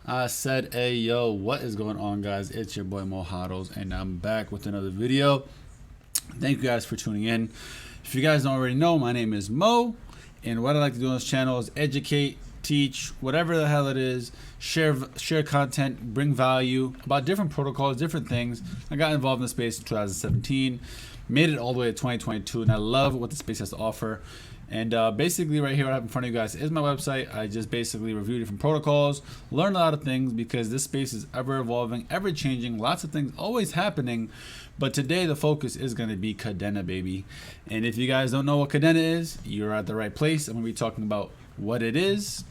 I said, hey, yo, what is going on, guys? It's your boy Mojados, and I'm back with another video. Thank you guys for tuning in. If you guys don't already know, my name is Mo, and what I like to do on this channel is educate, teach, whatever the hell it is, share content, bring value about different protocols, different things. I got involved in the space in 2017, made it all the way to 2022, and I love what the space has to offer. And basically right here what I have in front of you guys is my website. I just basically review different protocols, learn a lot of things because this space is ever evolving, ever changing, lots of things always happening. But today the focus is going to be Cadena, baby. And if you guys don't know what Cadena is, you're at the right place. I'm going to be talking about what it is,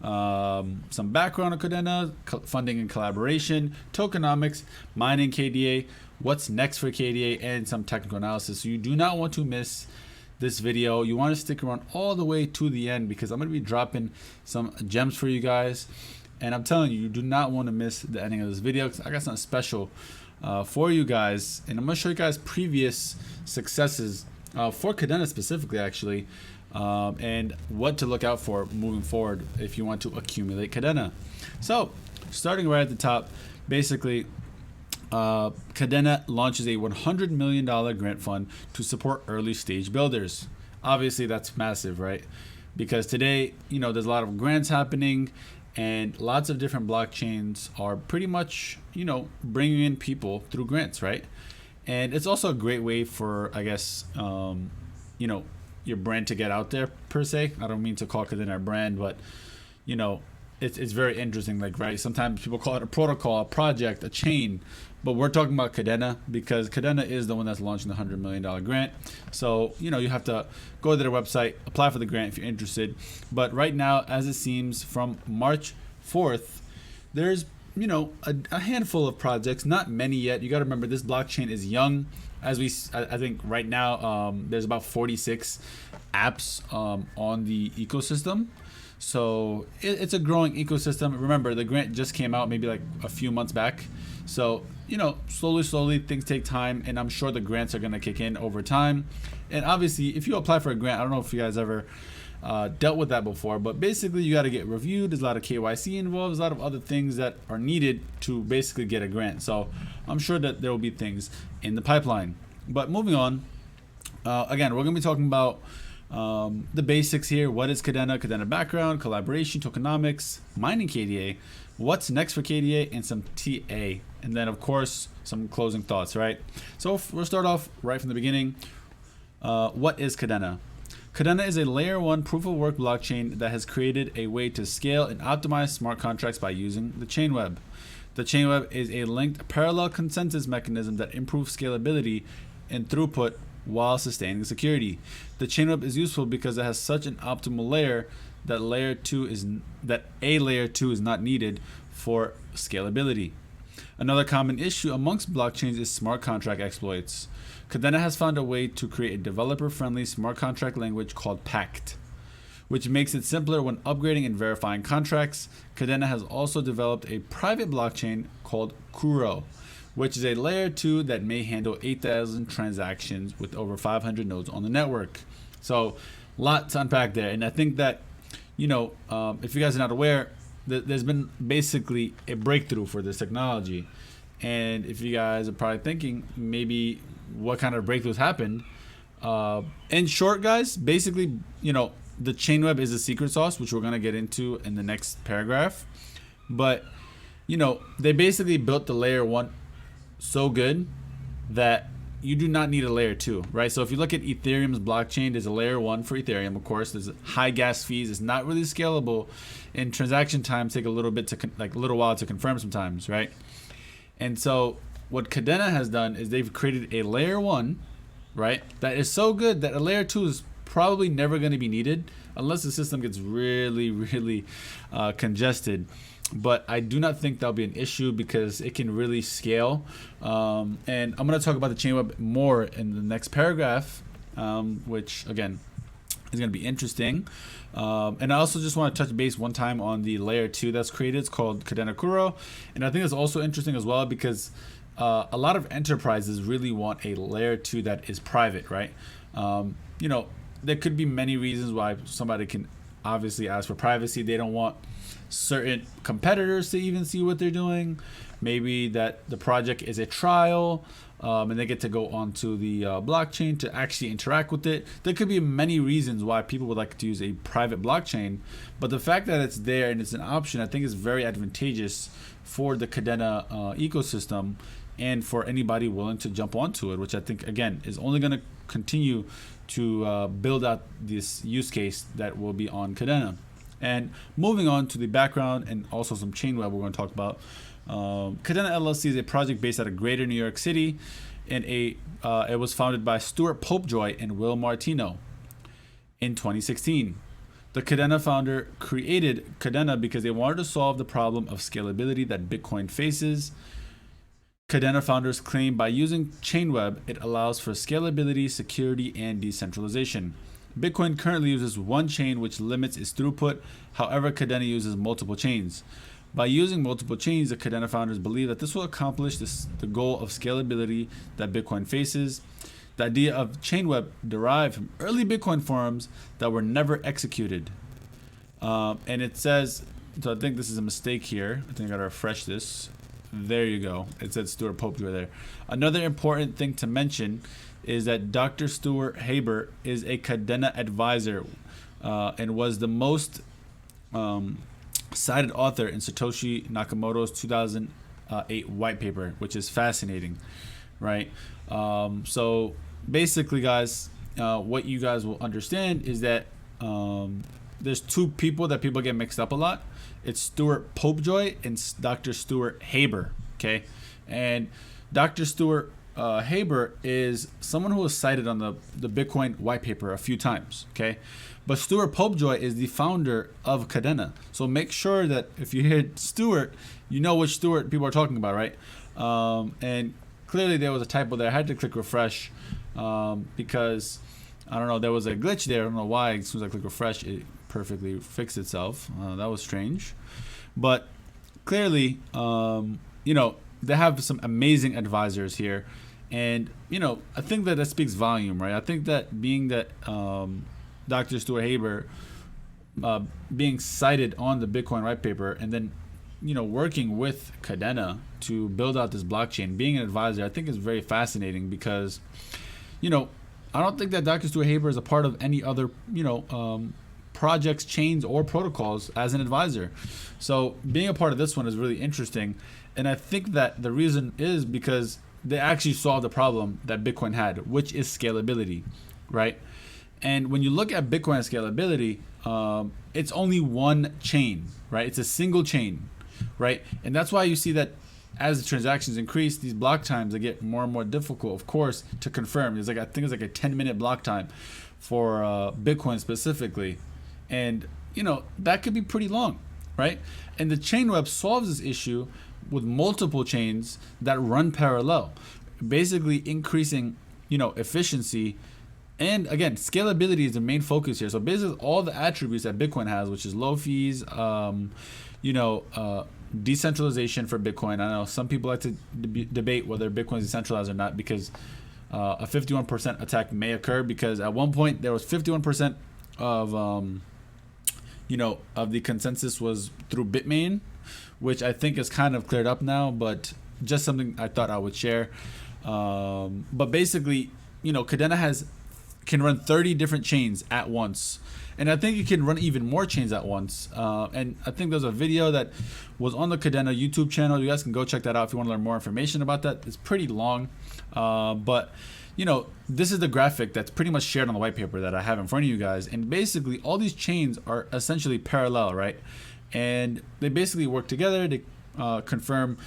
some background on Cadena, funding and collaboration, tokenomics, mining KDA, what's next for KDA, and some technical analysis. So you do not want to miss this video. You want to stick around all the way to the end because I'm going to be dropping some gems for you guys, and I'm telling you, you do not want to miss the ending of this video because I got something special for you guys, and I'm going to show you guys previous successes for Cadena specifically, actually, and what to look out for moving forward if you want to accumulate Cadena. So starting right at the top, basically Cadena launches a $100 million grant fund to support early stage builders. Obviously that's massive, right? Because today, you know, there's a lot of grants happening and lots of different blockchains are pretty much, you know, bringing in people through grants, right? And it's also a great way for, I guess, you know, your brand to get out there per se. I don't mean to call Cadena a brand, but, you know, it's very interesting, like, right, sometimes people call it a protocol, a project, a chain, but we're talking about Cadena because Cadena is the one that's launching the $100 million grant. So, you know, you have to go to their website, apply for the grant if you're interested. But right now, as it seems, from March 4th, there's, you know, a handful of projects, not many yet. You got to remember, this blockchain is young. As I think right now, there's about 46 apps on the ecosystem. So it's a growing ecosystem. Remember, the grant just came out maybe like a few months back. So, you know, slowly things take time, and I'm sure the grants are going to kick in over time. And obviously, if you apply for a grant, I don't know if you guys ever dealt with that before, but basically you got to get reviewed. There's a lot of KYC involved. There's a lot of other things that are needed to basically get a grant. So I'm sure that there will be things in the pipeline. But moving on, again, we're going to be talking about the basics here. What is Cadena? Cadena background, collaboration, tokenomics, mining KDA, what's next for KDA, and some TA. And then, of course, some closing thoughts, right? So we'll start off right from the beginning. What is Cadena? Cadena is a layer 1 proof-of-work blockchain that has created a way to scale and optimize smart contracts by using the Chainweb. The Chainweb is a linked parallel consensus mechanism that improves scalability and throughput while sustaining security. The Chainweb is useful because it has such an optimal layer that a layer 2 is not needed for scalability. Another common issue amongst blockchains is smart contract exploits. Cadena has found a way to create a developer-friendly smart contract language called Pact, which makes it simpler when upgrading and verifying contracts. Cadena has also developed a private blockchain called Kuro, which is a layer 2 that may handle 8,000 transactions with over 500 nodes on the network. So, lot to unpack there. And I think that, you know, if you guys are not aware, there's been basically a breakthrough for this technology. And if you guys are probably thinking maybe what kind of breakthroughs happened, in short, guys, basically, you know, the Chainweb is a secret sauce, which we're going to get into in the next paragraph. But, you know, they basically built the layer 1 so good that you do not need a layer 2, right? So if you look at Ethereum's blockchain, there's a layer 1 for Ethereum, of course. There's high gas fees. It's not really scalable, and transaction times take a little while to confirm sometimes, right? And so what Cadena has done is they've created a layer 1, right, that is so good that a layer 2 is probably never going to be needed unless the system gets really congested. But I do not think that'll be an issue because it can really scale. And I'm going to talk about the Chainweb more in the next paragraph, which, again, is going to be interesting. And I also just want to touch base one time on the layer 2 that's created. It's called Cadena Kuro. And I think it's also interesting as well because a lot of enterprises really want a layer 2 that is private, right? You know, there could be many reasons why somebody can obviously as for privacy, they don't want certain competitors to even see what they're doing. Maybe that the project is a trial, and they get to go onto the blockchain to actually interact with it. There could be many reasons why people would like to use a private blockchain, but the fact that it's there and it's an option, I think is very advantageous for the Cadena ecosystem and for anybody willing to jump onto it, which I think, again, is only going to continue to build out this use case that will be on Cadena. And moving on to the background and also some Chainweb we're going to talk about. Cadena LLC is a project based out of Greater New York City, and it was founded by Stuart Popejoy and Will Martino in 2016. The Cadena founder created Cadena because they wanted to solve the problem of scalability that Bitcoin faces. Cadena founders claim by using Chainweb, it allows for scalability, security, and decentralization. Bitcoin currently uses one chain, which limits its throughput. However, Cadena uses multiple chains. By using multiple chains, the Cadena founders believe that this will accomplish the goal of scalability that Bitcoin faces. The idea of Chainweb derived from early Bitcoin forums that were never executed. And it says, so I think this is a mistake here. I think I gotta refresh this. There you go. It said Stuart Popejoy there. Another important thing to mention is that Dr. Stuart Haber is a Cadena advisor and was the most cited author in Satoshi Nakamoto's 2008 white paper, which is fascinating, right? So basically, guys, what you guys will understand is that there's two people that people get mixed up a lot. It's Stuart Popejoy and Dr. Stuart Haber, okay? And Dr. Stuart Haber is someone who was cited on the Bitcoin white paper a few times, okay? But Stuart Popejoy is the founder of Cadena. So make sure that if you hear Stuart, you know which Stuart people are talking about, right? And clearly there was a typo there. I had to click refresh because, I don't know, there was a glitch there. I don't know why. As soon as I click refresh, it perfectly fixed itself. That was strange. But clearly, you know, they have some amazing advisors here. And, you know, I think that speaks volume, right? I think that being that Dr. Stuart Haber being cited on the Bitcoin white paper and then, you know, working with Cadena to build out this blockchain, being an advisor, I think is very fascinating because, you know, I don't think that Dr. Stuart Haber is a part of any other, you know, projects, chains, or protocols as an advisor. So being a part of this one is really interesting. And I think that the reason is because they actually solved the problem that Bitcoin had, which is scalability, right? And when you look at Bitcoin scalability, it's only one chain, right? It's a single chain, right? And that's why you see that as the transactions increase, these block times, they get more and more difficult, of course, to confirm. There's like, I think it's like a 10-minute block time for Bitcoin specifically. And, you know, that could be pretty long, right? And the Chainweb solves this issue with multiple chains that run parallel, basically increasing, you know, efficiency. And again, scalability is the main focus here. So basically all the attributes that Bitcoin has, which is low fees, you know, decentralization for Bitcoin. I know some people like to debate whether Bitcoin is decentralized or not because a 51% attack may occur because at one point there was 51% of, you know, of the consensus was through Bitmain, which I think is kind of cleared up now, but just something I thought I would share. But basically, you know, Cadena can run 30 different chains at once. And I think you can run even more chains at once. And I think there's a video that was on the Cadena YouTube channel. You guys can go check that out if you want to learn more information about that. It's pretty long. But, you know, this is the graphic that's pretty much shared on the white paper that I have in front of you guys. And basically, all these chains are essentially parallel, right? And they basically work together. They confirm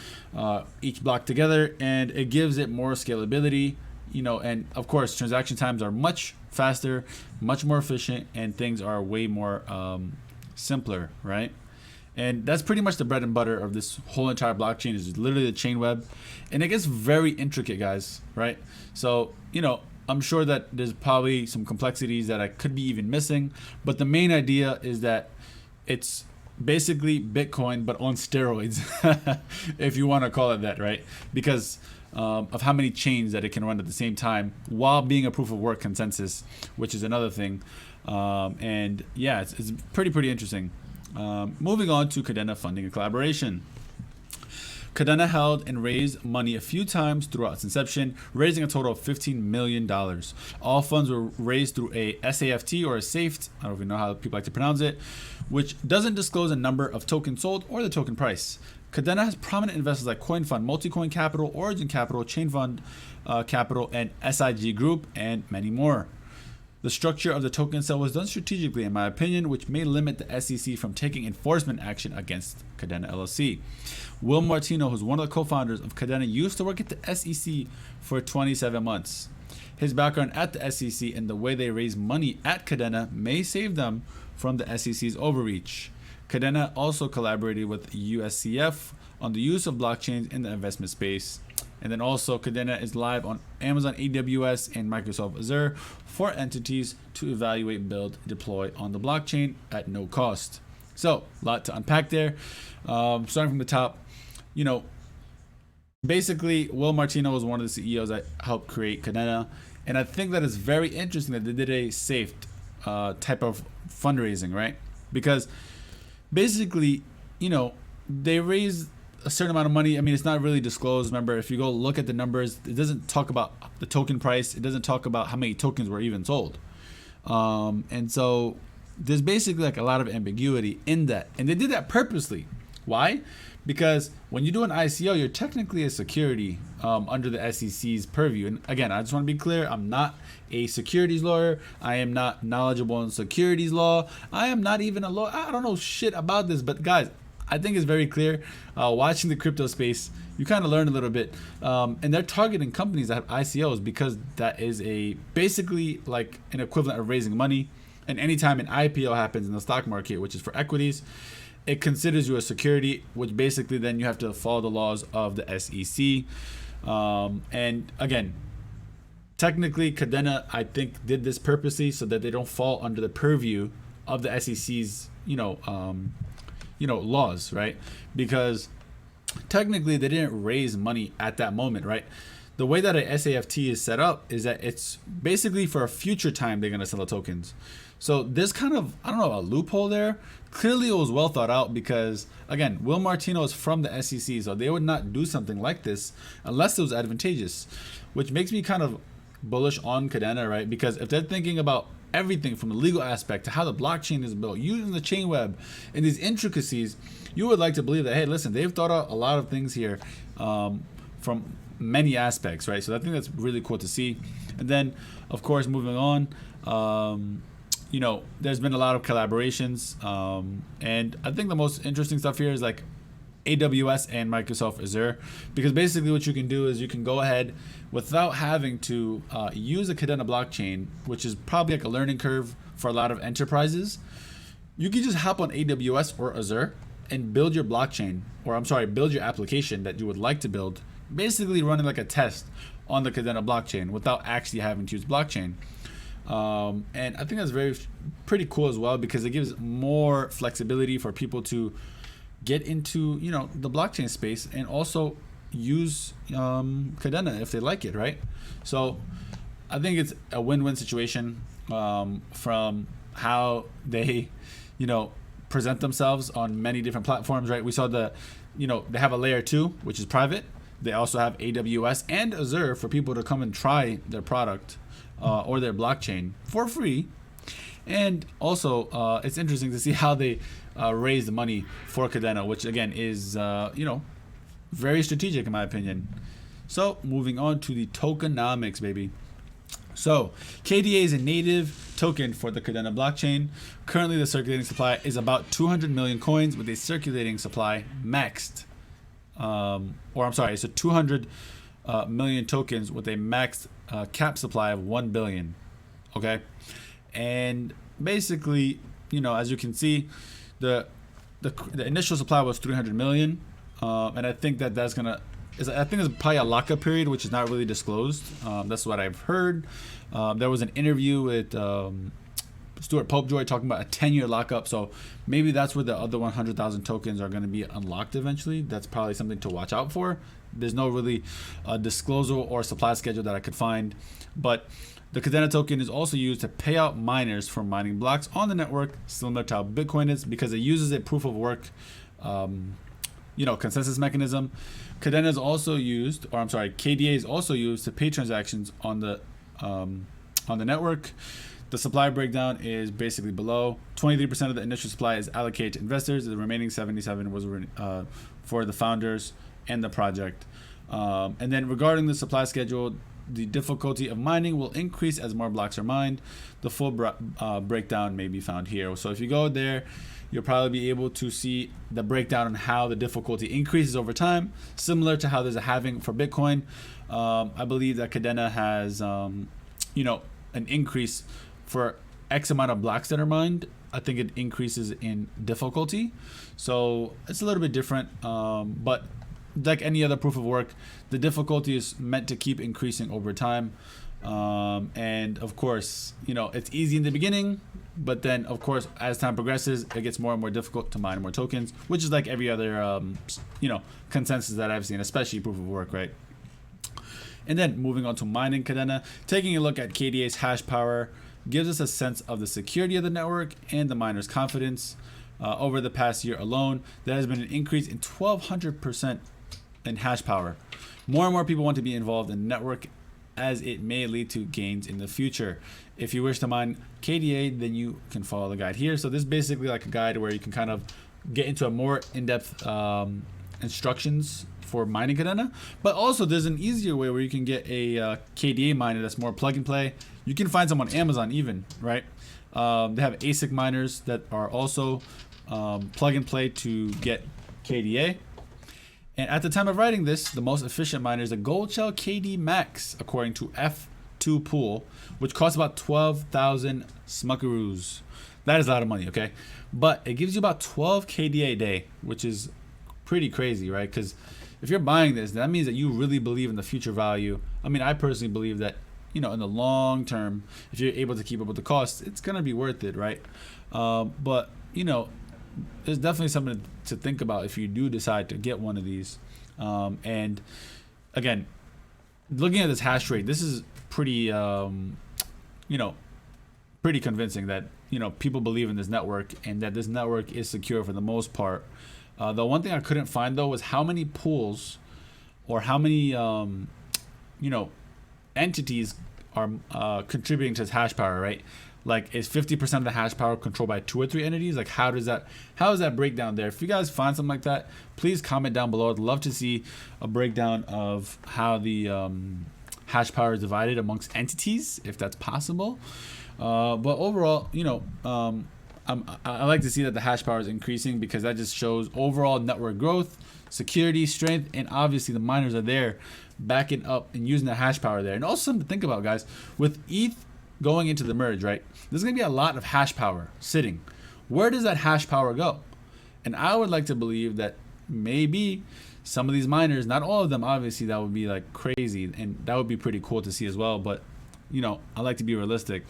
each block together. And it gives it more scalability. You know, and of course, transaction times are much faster, much more efficient, and things are way more simpler, right? And that's pretty much the bread and butter of this whole entire blockchain is literally the Chainweb. And it gets very intricate, guys, right? So, you know, I'm sure that there's probably some complexities that I could be even missing, but the main idea is that it's basically Bitcoin, but on steroids, if you want to call it that, right? Because of how many chains that it can run at the same time while being a proof of work consensus, which is another thing. And yeah, it's pretty interesting. Moving on to Cadena funding and collaboration. Cadena held and raised money a few times throughout its inception, raising a total of $15 million. All funds were raised through a SAFT or a SAFT, I don't even know how people like to pronounce it, which doesn't disclose a number of tokens sold or the token price. Cadena has prominent investors like Coin Fund, Multicoin Capital, Origin Capital, Chain Fund Capital, and SIG Group, and many more. The structure of the token sale was done strategically, in my opinion, which may limit the SEC from taking enforcement action against Cadena LLC. Will Martino, who's one of the co-founders of Cadena, used to work at the SEC for 27 months. His background at the SEC and the way they raise money at Cadena may save them from the SEC's overreach. Cadena also collaborated with USCF on the use of blockchains in the investment space. And then also Cadena is live on Amazon AWS and Microsoft Azure for entities to evaluate, build, deploy on the blockchain at no cost. So a lot to unpack there. Starting from the top, basically Will Martino was one of the CEOs that helped create Cadena. And I think that it's very interesting that they did a safe type of fundraising, right? Because basically, they raised a certain amount of money. I mean, it's not really disclosed. Remember, if you go look at the numbers, it doesn't talk about the token price. It doesn't talk about how many tokens were even sold. And so there's basically like a lot of ambiguity in that. And they did that purposely. Why? Because when you do an ICO, you're technically a security under the SEC's purview. And again, I just want to be clear. I'm not a securities lawyer. I am not knowledgeable in securities law. I am not even a lawyer. I don't know shit about this. But guys, I think it's very clear. Watching the crypto space, you kind of learn a little bit. And they're targeting companies that have ICOs because that is basically like an equivalent of raising money. And anytime an IPO happens in the stock market, which is for equities, it considers you a security, which basically then you have to follow the laws of the SEC. And again, technically Cadena, I think, did this purposely so that they don't fall under the purview of the SEC's, laws, right? Because technically they didn't raise money at that moment, right? The way that a SAFT is set up is that it's basically for a future time they're going to sell the tokens. So there's kind of, a loophole there. Clearly it was well thought out because, again, Will Martino is from the SEC, so they would not do something like this unless it was advantageous, which makes me kind of bullish on Cadena, right? Because if they're thinking about everything from the legal aspect to how the blockchain is built, using the Chainweb and these intricacies, you would like to believe that, hey, listen, they've thought out a lot of things here from many aspects, right? So I think that's really cool to see. And then, of course, moving on, there's been a lot of collaborations. And I think the most interesting stuff here is like AWS and Microsoft Azure, because basically what you can do is you can go ahead without having to use a Cadena blockchain, which is probably like a learning curve for a lot of enterprises. You can just hop on AWS or Azure and build your blockchain, build your application that you would like to build, basically running like a test on the Cadena blockchain without actually having to use blockchain. And I think that's pretty cool as well, because it gives more flexibility for people to get into the blockchain space and also use Cadena if they like it, right? So I think it's a win-win situation from how they present themselves on many different platforms, right? We saw they have a layer 2, which is private. They also have AWS and Azure for people to come and try their product or their blockchain for free. And also, it's interesting to see how they raise the money for Cadena, which again is, very strategic in my opinion. So moving on to the tokenomics, baby. So KDA is a native token for the Cadena blockchain. Currently, the circulating supply is about 200 million coins with a circulating supply maxed. It's a 200 million tokens with a maxed cap supply of 1 billion. Okay. And basically, as you can see, the initial supply was 300 million. And I think that's I think it's probably a lockup period, which is not really disclosed. That's what I've heard. There was an interview with Stuart Popejoy talking about a 10-year lockup. So maybe that's where the other 100,000 tokens are going to be unlocked eventually. That's probably something to watch out for. There's no really disclosure or supply schedule that I could find. But the Kadena token is also used to pay out miners for mining blocks on the network, similar to how Bitcoin is, because it uses a proof of work consensus mechanism. Kadena is also used, or I'm sorry, KDA is also used to pay transactions on the network. The supply breakdown is basically below. 23% of the initial supply is allocated to investors. The remaining 77% was for the founders and the project. And then regarding the supply schedule, the difficulty of mining will increase as more blocks are mined. The full breakdown may be found here. So if you go there, you'll probably be able to see the breakdown on how the difficulty increases over time, similar to how there's a halving for Bitcoin. I believe that Cadena has, an increase for X amount of blocks that are mined. I think it increases in difficulty. So it's a little bit different, but like any other proof of work, the difficulty is meant to keep increasing over time. And of course, it's easy in the beginning, but then of course, as time progresses, it gets more and more difficult to mine more tokens, which is like every other, consensus that I've seen, especially proof of work, right? And then moving on to mining Cadena, taking a look at KDA's hash power gives us a sense of the security of the network and the miner's confidence. Over the past year alone, there has been an increase in 1,200% in hash power. More and more people want to be involved in the network, as it may lead to gains in the future. If you wish to mine KDA, then you can follow the guide here. So this is basically like a guide where you can kind of get into a more in-depth instructions for mining Cadena, but also there's an easier way where you can get a KDA miner that's more plug and play. You can find them on Amazon even, right? They have ASIC miners that are also plug and play to get KDA. And at the time of writing this, the most efficient miner is the Goldshell KD Max, according to F2 Pool, which costs about 12,000 smuckaroos. That is a lot of money, okay? But it gives you about 12 KDA a day, which is pretty crazy, right? Because if you're buying this, that means that you really believe in the future value. I mean, I personally believe that, in the long term, if you're able to keep up with the costs, it's going to be worth it, right? But, there's definitely something to think about if you do decide to get one of these. And again, looking at this hash rate, this is pretty, pretty convincing that, people believe in this network and that this network is secure for the most part. The one thing I couldn't find though was how many pools or how many, entities are contributing to this hash power, right? Like, is 50% of the hash power controlled by 2 or 3 entities? Like, how does that break down there? If you guys find something like that, please comment down below. I'd love to see a breakdown of how the hash power is divided amongst entities, if that's possible. But overall, I like to see that the hash power is increasing, because that just shows overall network growth, security, strength, and obviously the miners are there backing up and using the hash power there. And also something to think about, guys, with ETH going into the merge, right? There's going to be a lot of hash power sitting. Where does that hash power go? And I would like to believe that maybe some of these miners, not all of them, obviously that would be like crazy, and that would be pretty cool to see as well. But I like to be realistic.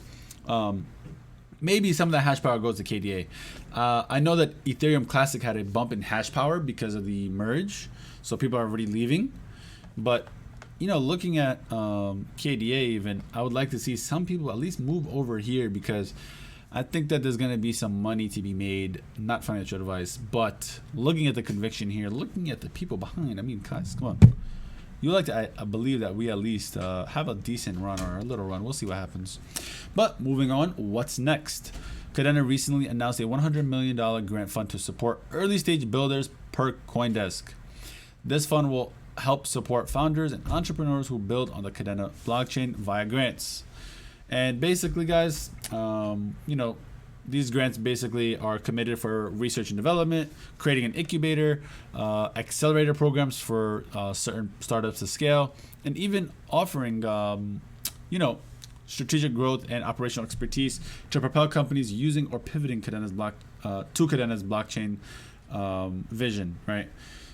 Maybe some of that hash power goes to KDA. I know that Ethereum Classic had a bump in hash power because of the merge, so people are already leaving. But looking at KDA even, I would like to see some people at least move over here, because I think that there's going to be some money to be made. Not financial advice, but looking at the conviction here, looking at the people behind. I mean, guys, come on. You like to I believe that we at least have a decent run or a little run. We'll see what happens. But moving on, what's next? Cadena recently announced a $100 million grant fund to support early stage builders per CoinDesk. This fund will help support founders and entrepreneurs who build on the Cadena blockchain via grants. And basically, guys, these grants basically are committed for research and development, creating an incubator, accelerator programs for certain startups to scale, and even offering, strategic growth and operational expertise to propel companies using or pivoting Cadena's Cadena's blockchain vision, right?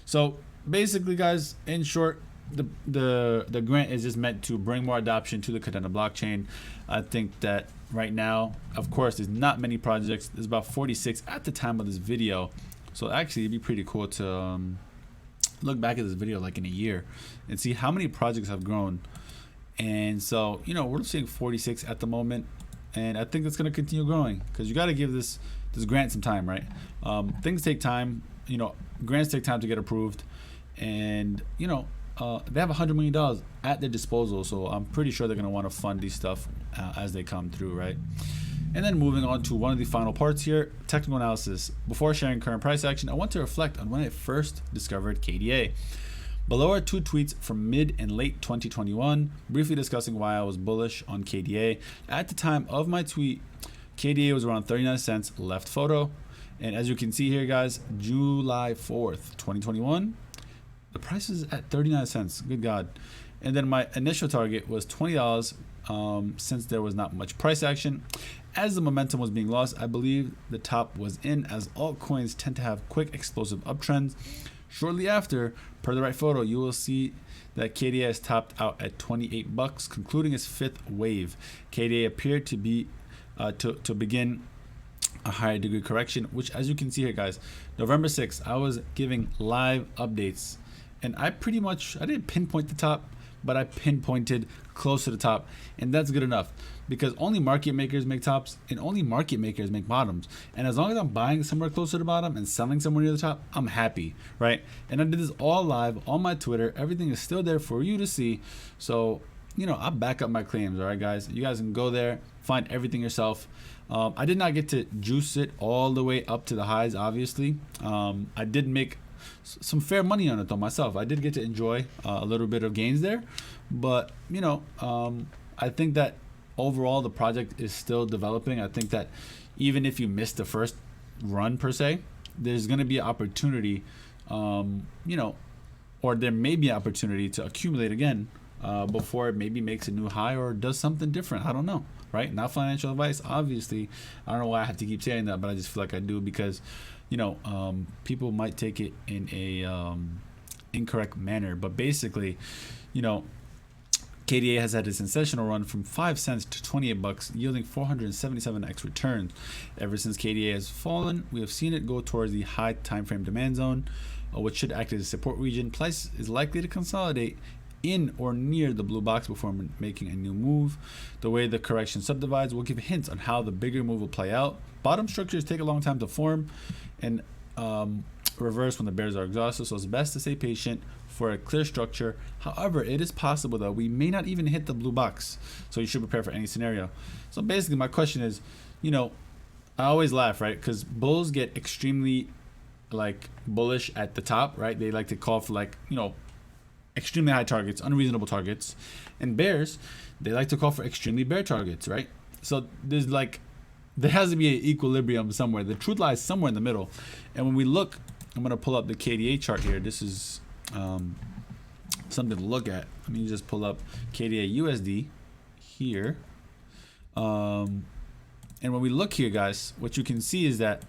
So basically, guys, in short, the grant is just meant to bring more adoption to the Cadena blockchain. I think that right now, of course, there's not many projects. There's about 46 at the time of this video. So actually, it'd be pretty cool to look back at this video like in a year and see how many projects have grown. And so, you know, we're seeing 46 at the moment, and I think it's going to continue growing because you got to give this grant some time, right? Things take time. You know, grants take time to get approved, and you know, they have $100 million at their disposal, so I'm pretty sure they're going to want to fund these stuff as they come through, right? And then moving on to one of the final parts here, technical analysis. Before sharing current price action, I want to reflect on when I first discovered KDA. Below are 2 tweets from mid and late 2021, briefly discussing why I was bullish on KDA. At the time of my tweet, KDA was around 39 cents, left photo. And as you can see here, guys, July 4th, 2021, the price is at 39 cents. Good God. And then my initial target was $20 since there was not much price action. As the momentum was being lost, I believe the top was in, as altcoins tend to have quick explosive uptrends. Shortly after, per the right photo, you will see that KDA has topped out at 28 bucks, concluding its 5th wave. KDA appeared to be to begin a higher degree correction, which, as you can see here, guys, November 6th, I was giving live updates, and I didn't pinpoint the top, but I pinpointed close to the top, and that's good enough because only market makers make tops and only market makers make bottoms. And as long as I'm buying somewhere close to the bottom and selling somewhere near the top, I'm happy, right? And I did this all live on my Twitter. Everything is still there for you to see. So, you know, I back up my claims, all right, guys? You guys can go there, find everything yourself. I did not get to juice it all the way up to the highs, obviously. I did make some fair money on it though myself. I did get to enjoy a little bit of gains there, but you know, I think that overall the project is still developing. I think that even if you missed the first run per se, there's going to be an opportunity, you know, or there may be an opportunity to accumulate again before it maybe makes a new high or does something different. I don't know, right? Not financial advice, obviously. I don't know why I have to keep saying that, but I just feel like I do because, you know, people might take it in a incorrect manner. But basically, you know, KDA has had a sensational run from 5 cents to 28 bucks, yielding 477x returns. Ever since KDA has fallen, we have seen it go towards the high time frame demand zone, which should act as a support region. Price is likely to consolidate in or near the blue box before making a new move. The way the correction subdivides will give hints on how the bigger move will play out. Bottom structures take a long time to form and reverse when the bears are exhausted, so it's best to stay patient for a clear structure. However, it is possible that we may not even hit the blue box, so you should prepare for any scenario. So basically my question is, you know, I always laugh, right? Because bulls get extremely like bullish at the top, right? They like to call for like, you know, extremely high targets, unreasonable targets, and bears, they like to call for extremely bear targets, right? So there's like, there has to be an equilibrium somewhere. The truth lies somewhere in the middle. And when we look, I'm going to pull up the KDA chart here. This is something to look at. Let me just pull up KDA USD here. And when we look here, guys, what you can see is that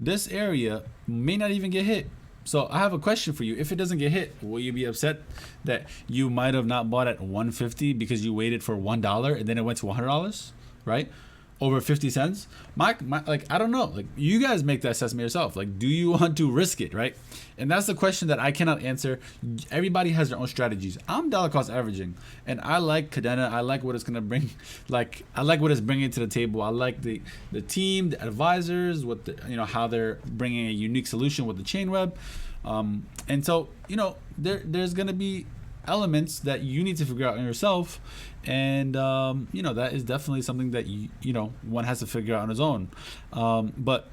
this area may not even get hit. So I have a question for you. If it doesn't get hit, will you be upset that you might have not bought at 150 because you waited for $1 and then it went to $100, right? Over 50 cents. My like, I don't know. Like, you guys make that assessment yourself. Like, do you want to risk it, right? And that's the question that I cannot answer. Everybody has their own strategies. I'm dollar cost averaging, and I like Cadena. I like what it's gonna bring. Like, I like what it's bringing to the table. I like the team, the advisors, what the, you know, how they're bringing a unique solution with the Chainweb. And so, you know, there's gonna be elements that you need to figure out on yourself, and you know, that is definitely something that you know, one has to figure out on his own. But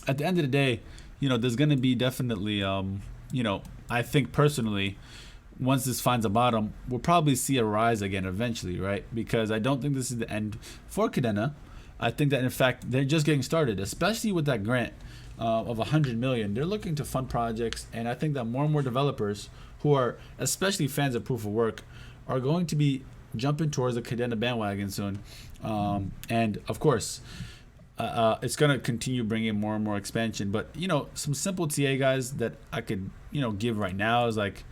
at the end of the day, you know, there's going to be definitely you know, I think personally, once this finds a bottom, we'll probably see a rise again eventually, right? Because I don't think this is the end for Cadena. I think that in fact they're just getting started, especially with that grant of 100 million. They're looking to fund projects, and I think that more and more developers who are especially fans of proof of work are going to be jumping towards the Cadena bandwagon soon. And of course, it's going to continue bringing more and more expansion. But, you know, some simple TA guys that I could, you know, give right now is like,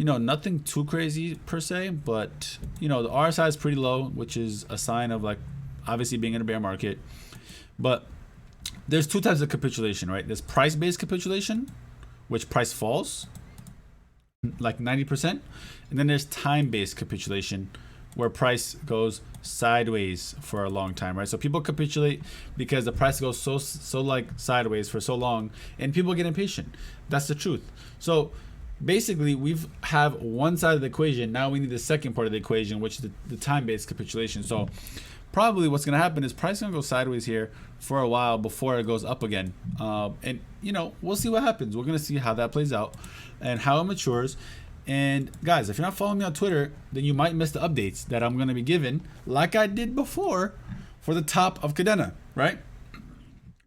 you know, nothing too crazy per se, but you know, the RSI is pretty low, which is a sign of like obviously being in a bear market. But there's two types of capitulation, right? There's price-based capitulation, which price falls like 90%, and then there's time-based capitulation, where price goes sideways for a long time, right? So people capitulate because the price goes so like sideways for so long, and people get impatient. That's the truth. So basically, we've have one side of the equation. Now we need the second part of the equation, which is the time-based capitulation. So probably what's going to happen is price going to go sideways here for a while before it goes up again. And you know, we'll see what happens. We're going to see how that plays out and how it matures. And guys, if you're not following me on Twitter, then you might miss the updates that I'm going to be giving, like I did before, for the top of Cadena, right?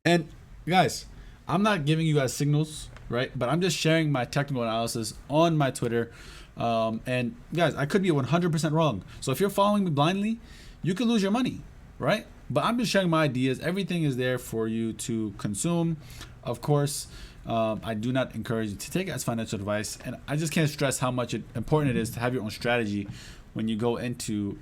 And guys, I'm not giving you guys signals, right? But I'm just sharing my technical analysis on my Twitter. And guys, I could be 100% wrong. So if you're following me blindly, you could lose your money, right? But I'm just sharing my ideas. Everything is there for you to consume. Of course, I do not encourage you to take it as financial advice, and I just can't stress how much important it is to have your own strategy when you go into,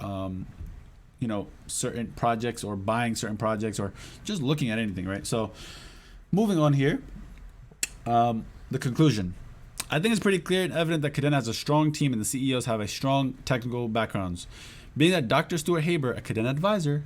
you know, certain projects or buying certain projects or just looking at anything, right? So, moving on here, the conclusion. I think it's pretty clear and evident that Cadena has a strong team and the CEOs have a strong technical backgrounds. Being that Dr. Stuart Haber, a Cadena advisor,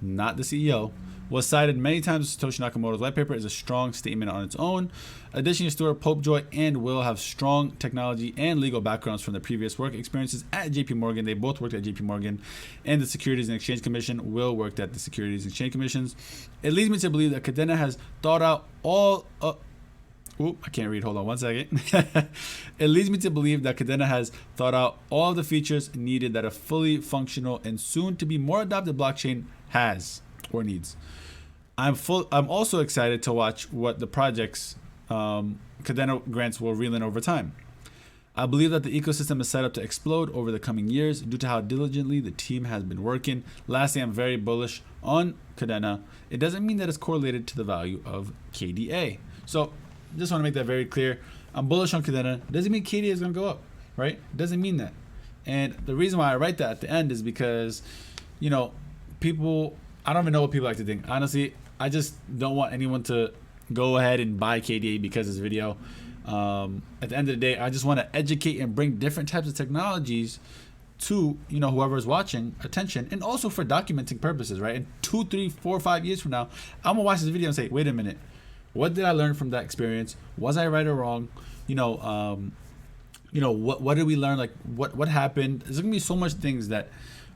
not the CEO, was cited many times. Satoshi Nakamoto's white paper is a strong statement on its own. Additionally, Stuart, Popejoy, and Will have strong technology and legal backgrounds from their previous work experiences at JP Morgan. They both worked at JP Morgan and the Securities and Exchange Commission. Will worked at the Securities and Exchange Commissions. It leads me to believe that Cadena has thought out all... I can't read. Hold on one second. It leads me to believe that Cadena has thought out all of the features needed that a fully functional and soon to be more adopted blockchain has or needs. I'm also excited to watch what the projects Cadena grants will reel in over time. I believe that the ecosystem is set up to explode over the coming years due to how diligently the team has been working. Lastly, I'm very bullish on Cadena. It doesn't mean that it's correlated to the value of KDA. So just want to make that very clear. I'm bullish on Cadena. Doesn't mean KDA is going to go up, right? Doesn't mean that. And the reason why I write that at the end is because, you know, people, I don't even know what people like to think. Honestly, I just don't want anyone to go ahead and buy KDA because of this video. At the end of the day, I just want to educate and bring different types of technologies to, you know, whoever's watching attention, and also for documenting purposes, right? And 2, 3, 4, 5 years from now, I'm gonna watch this video and say, wait a minute, what did I learn from that experience? Was I right or wrong? You know, what did we learn? Like what happened? There's gonna be so much things that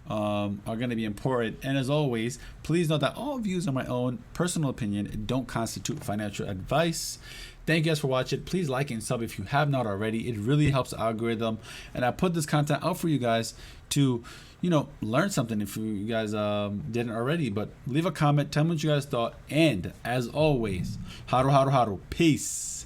are going to be important. And as always, please note that all views are my own personal opinion and don't constitute financial advice. Thank you guys for watching. Please like and sub if you have not already. It really helps the algorithm, and I put this content out for you guys to, you know, learn something if you guys didn't already. But leave a comment, tell me what you guys thought, and as always, haru haru haru, peace.